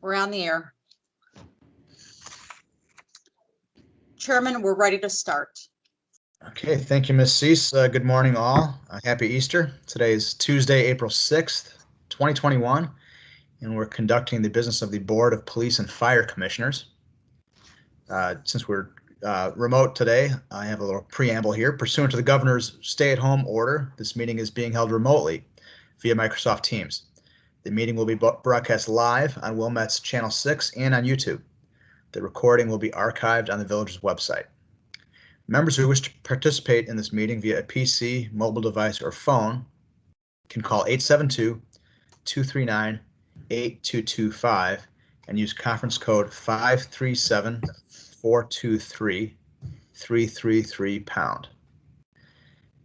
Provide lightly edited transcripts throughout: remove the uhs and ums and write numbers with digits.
We're on the air. Chairman, we're ready to start. Okay, thank you, Ms. Cease. Good morning, all. Happy Easter. Today is Tuesday, April 6th, 2021, and we're conducting the business of the Board of Police and Fire Commissioners. Since we're remote today, I have a little preamble here. Pursuant to the governor's stay-at-home order, this meeting is being held remotely via Microsoft Teams. The meeting will be broadcast live on Wilmet's Channel 6 and on YouTube. The recording will be archived on the village's website. Members who wish to participate in this meeting via a PC, mobile device, or phone can call 872-239-8225 and use conference code 537-423-333#.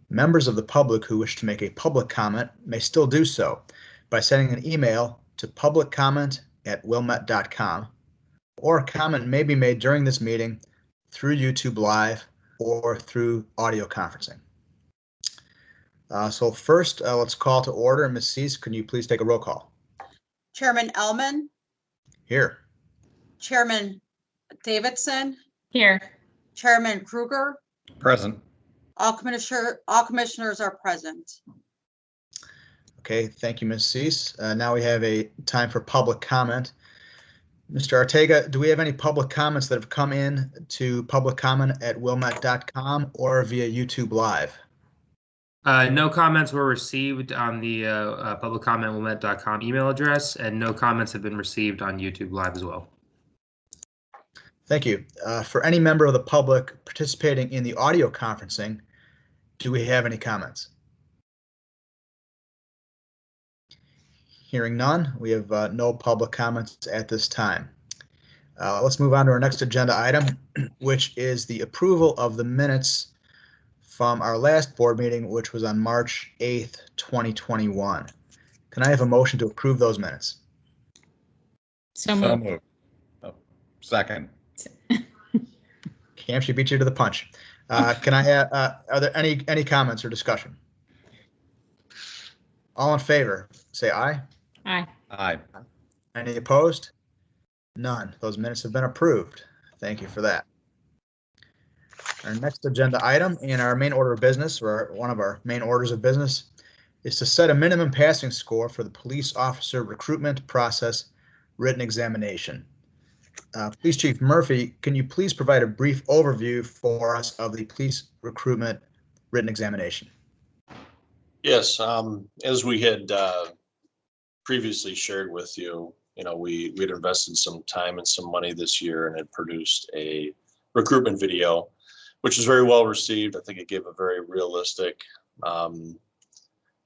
Members of the public who wish to make a public comment may still do so by sending an email to publiccomment@wilmet.com, or a comment may be made during this meeting through YouTube Live or through audio conferencing. So first, let's call to order. Ms. Cease, can you please take a roll call? Chairman Ellman. Here. Chairman Davidson. Here. Chairman Kruger. Present. All commissioners are present. Okay, thank you, Ms. Cease. Now we have a time for public comment. Mr. Ortega, do we have any public comments that have come in to publiccomment@wilmet.com or via YouTube Live? No comments were received on the publiccomment@wilmet.com email address, and no comments have been received on YouTube Live as well. Thank you. For any member of the public participating in the audio conferencing, do we have any comments? Hearing none, we have no public comments at this time. Let's move on to our next agenda item, which is the approval of the minutes from our last board meeting, which was on March 8th, 2021. Can I have a motion to approve those minutes? So moved. Oh, second. Cam, she beat you to the punch. Can I have, are there any comments or discussion? All in favor, say aye. Aye. Aye. Any opposed? None. Those minutes have been approved. Thank you for that. Our next agenda item in our main order of business, or one of our main orders of business, is to set a minimum passing score for the police officer recruitment process written examination. Police Chief Murphy, can you please provide a brief overview for us of the police recruitment written examination? Yes, as we had previously shared with you, we had invested some time and some money this year and had produced a recruitment video, which is very well received. I think it gave a very realistic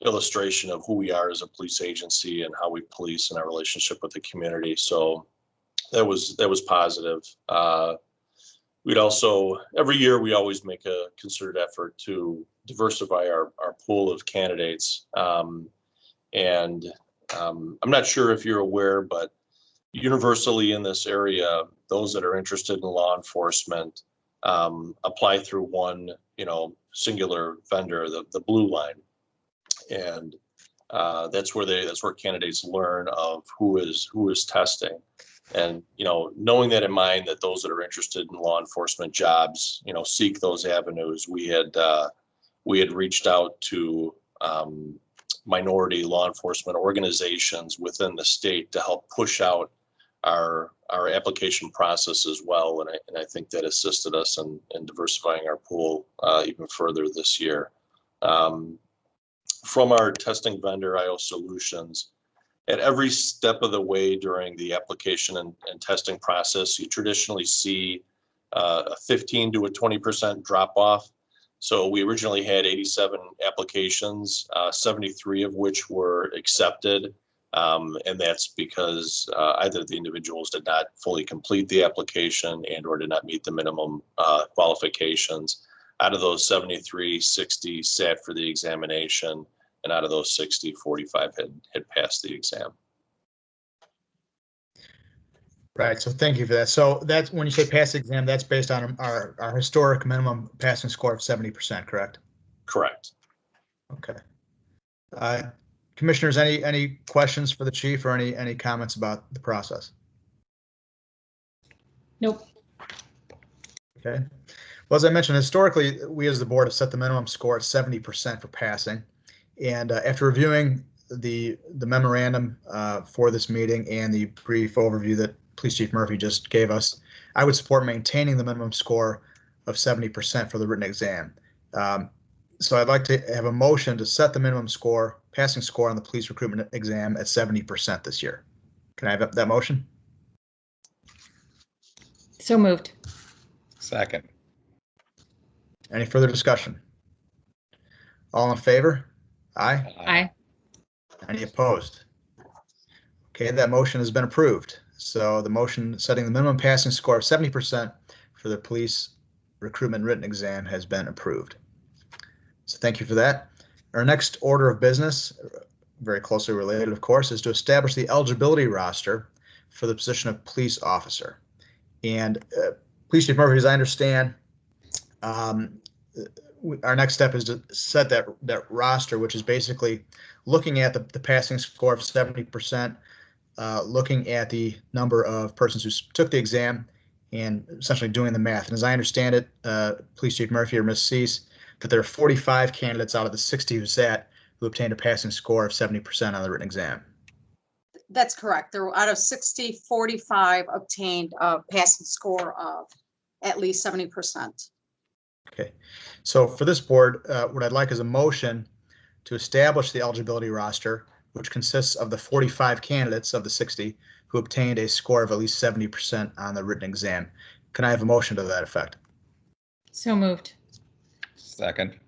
illustration of who we are as a police agency and how we police in our relationship with the community. So that was positive. We'd also, every year, we always make a concerted effort to diversify our pool of candidates. I'm not sure if you're aware, but universally in this area, those that are interested in law enforcement apply through one, singular vendor, the Blue Line, and that's where candidates learn of who is testing. And knowing that in mind, that those that are interested in law enforcement jobs, seek those avenues, we had reached out to minority law enforcement organizations within the state to help push out our application process as well, and I think that assisted us in diversifying our pool even further this year. From our testing vendor, IO Solutions, at every step of the way during the application and testing process, you traditionally see a 15 to a 20% drop off. So we originally had 87 applications, 73 of which were accepted. And that's because either the individuals did not fully complete the application and or did not meet the minimum qualifications. Out of those 73, 60 sat for the examination. And out of those 60, 45 had passed the exam. Right. So thank you for that. So that's when you say pass the exam, that's based on our historic minimum passing score of 70%, correct? Correct. Okay. Commissioners, any questions for the chief or any comments about the process? Nope. Okay. Well, as I mentioned, historically, we as the board have set the minimum score at 70% for passing. And after reviewing the memorandum for this meeting and the brief overview that Police Chief Murphy just gave us, I would support maintaining the minimum score of 70% for the written exam. So I'd like to have a motion to set the minimum score, passing score on the police recruitment exam at 70% this year. Can I have that motion? So moved. Second. Any further discussion? All in favor? Aye. Aye. Any opposed? Okay, that motion has been approved. So the motion setting the minimum passing score of 70% for the police recruitment written exam has been approved. So thank you for that. Our next order of business, very closely related, of course, is to establish the eligibility roster for the position of police officer. And Police Chief Murphy, as I understand, our next step is to set that roster, which is basically looking at the passing score of 70%, looking at the number of persons who took the exam, and essentially doing the math. And as I understand it, Police Chief Murphy or Ms. Cease, that there are 45 candidates out of the 60 who sat who obtained a passing score of 70% on the written exam. That's correct. There were out of 60, 45 obtained a passing score of at least 70%. Okay, so for this board, what I'd like is a motion to establish the eligibility roster, which consists of the 45 candidates of the 60 who obtained a score of at least 70% on the written exam. Can I have a motion to that effect? So moved. Second.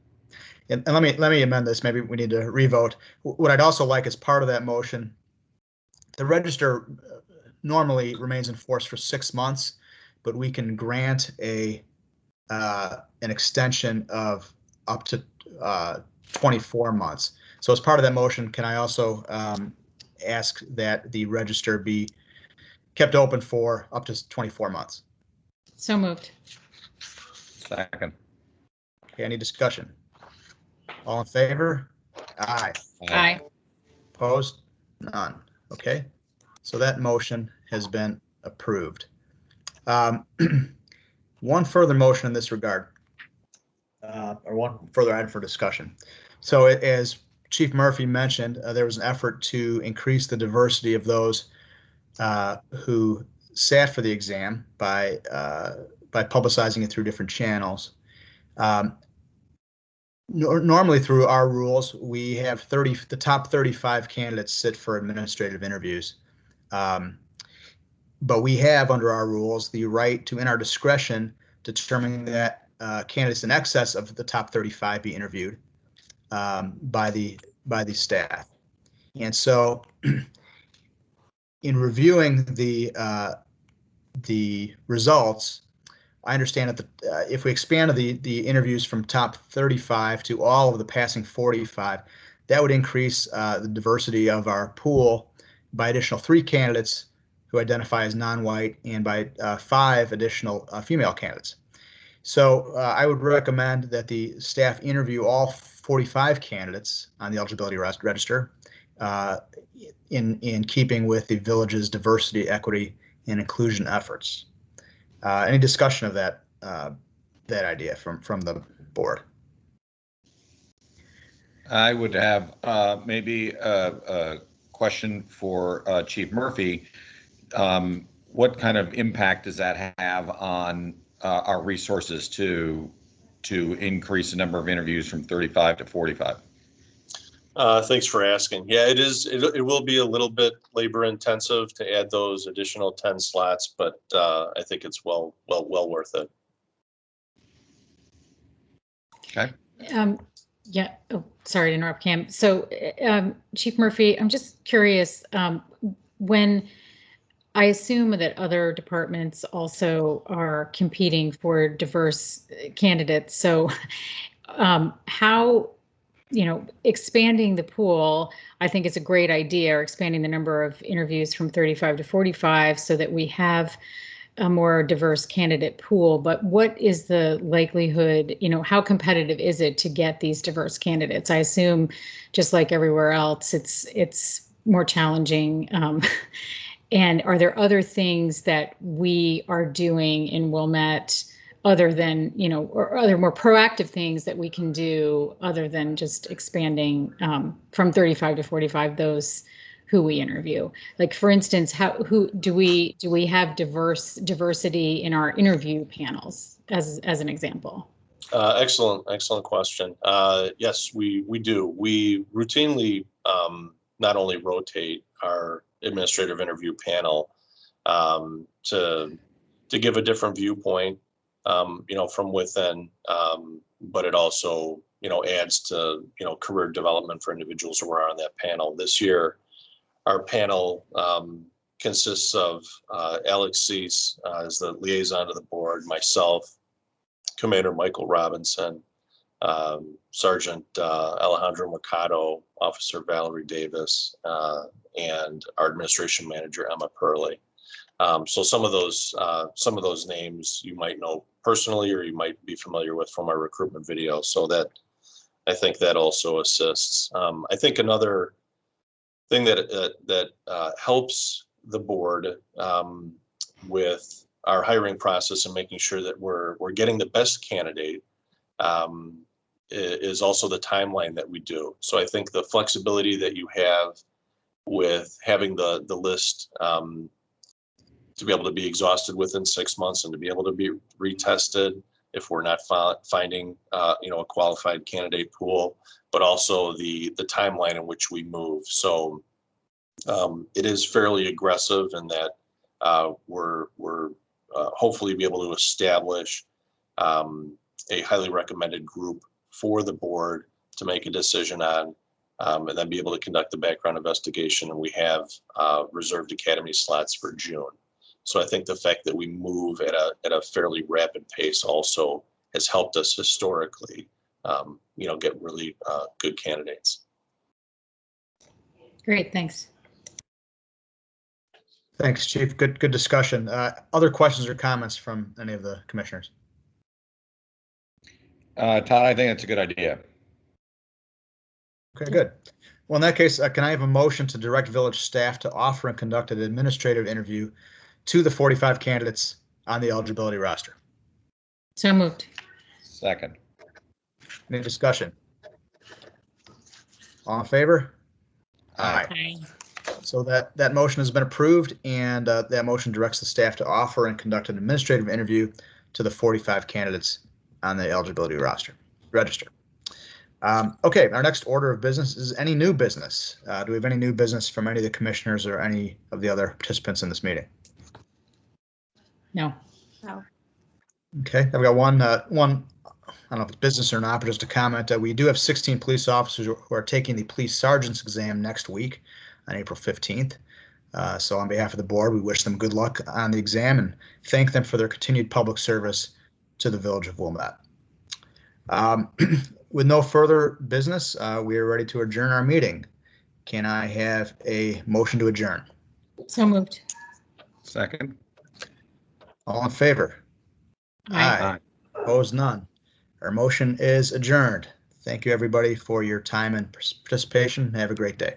And let me amend this. Maybe we need to revote. What I'd also like as part of that motion, the register normally remains in force for 6 months, but we can grant an extension of up to 24 months. So as part of that motion, can I also ask that the register be kept open for up to 24 months? So moved. Second. Okay, any discussion? All in favor? Aye. Aye. Opposed? None. Okay, so that motion has been approved. One further motion in this regard, or one further item for discussion. So as Chief Murphy mentioned, there was an effort to increase the diversity of those who sat for the exam by publicizing it through different channels. Normally through our rules, we have the top 35 candidates sit for administrative interviews. But we have under our rules the right to, in our discretion, determine that candidates in excess of the top 35 be interviewed by the staff. And so in reviewing the results, I understand that if we expand the interviews from top 35 to all of the passing 45, that would increase the diversity of our pool by additional 3 candidates who identify as non-white and by 5 additional female candidates. So I would recommend that the staff interview all 45 candidates on the eligibility register in keeping with the village's diversity, equity, and inclusion efforts. Any discussion of that idea from the board? I would have maybe a question for Chief Murphy. What kind of impact does that have on our resources to increase the number of interviews from 35 to 45? Thanks for asking. Yeah, it is. It will be a little bit labor intensive to add those additional 10 slots, but I think it's well worth it. Okay. Yeah. Oh, sorry to interrupt, Cam. So, Chief Murphy, I'm just curious, when I assume that other departments also are competing for diverse candidates. So, how, expanding the pool, I think is a great idea, or expanding the number of interviews from 35 to 45 so that we have a more diverse candidate pool. But what is the likelihood, how competitive is it to get these diverse candidates? I assume just like everywhere else, it's more challenging. And are there other things that we are doing in Wilmette other than, or other more proactive things that we can do other than just expanding from 35 to 45 those who we interview? Like, for instance, who do we have diversity in our interview panels as an example? Excellent question. Yes, we do. We routinely not only rotate our administrative interview panel to give a different viewpoint, from within, but it also, adds to, career development for individuals who are on that panel. This year, our panel consists of Alex Cease as the liaison to the board, myself, Commander Michael Robinson, Sergeant Alejandro Mercado, Officer Valerie Davis, and our administration manager Emma Purley. So some of those names you might know personally, or you might be familiar with from our recruitment video. So that, I think that also assists. I think another thing that helps the board with our hiring process and making sure that we're getting the best candidate is also the timeline that we do. So I think the flexibility that you have with having the list to be able to be exhausted within 6 months and to be able to be retested if we're not finding a qualified candidate pool, but also the timeline in which we move. So it is fairly aggressive in that we're hopefully be able to establish a highly recommended group for the board to make a decision on, and then be able to conduct the background investigation. And we have reserved academy slots for June. So I think the fact that we move at a fairly rapid pace also has helped us historically, get really good candidates. Great, thanks. Thanks, Chief. Good discussion. Other questions or comments from any of the commissioners? Todd, I think that's a good idea. Okay, good. Well, in that case, can I have a motion to direct village staff to offer and conduct an administrative interview to the 45 candidates on the eligibility roster? So moved. Second. Any discussion? All in favor? Aye. Aye. So that motion has been approved, and that motion directs the staff to offer and conduct an administrative interview to the 45 candidates on the eligibility register. Okay, our next order of business is any new business. Do we have any new business from any of the commissioners or any of the other participants in this meeting? No. Okay, I've got one, I don't know if it's business or not, but just a comment. We do have 16 police officers who are taking the police sergeant's exam next week on April 15th. So on behalf of the board, we wish them good luck on the exam and thank them for their continued public service to the village of Wilmette. With no further business, we are ready to adjourn our meeting. Can I have a motion to adjourn? So moved. Second. All in favor? Aye. Opposed? None. Our motion is adjourned. Thank you, everybody, for your time and participation. Have a great day.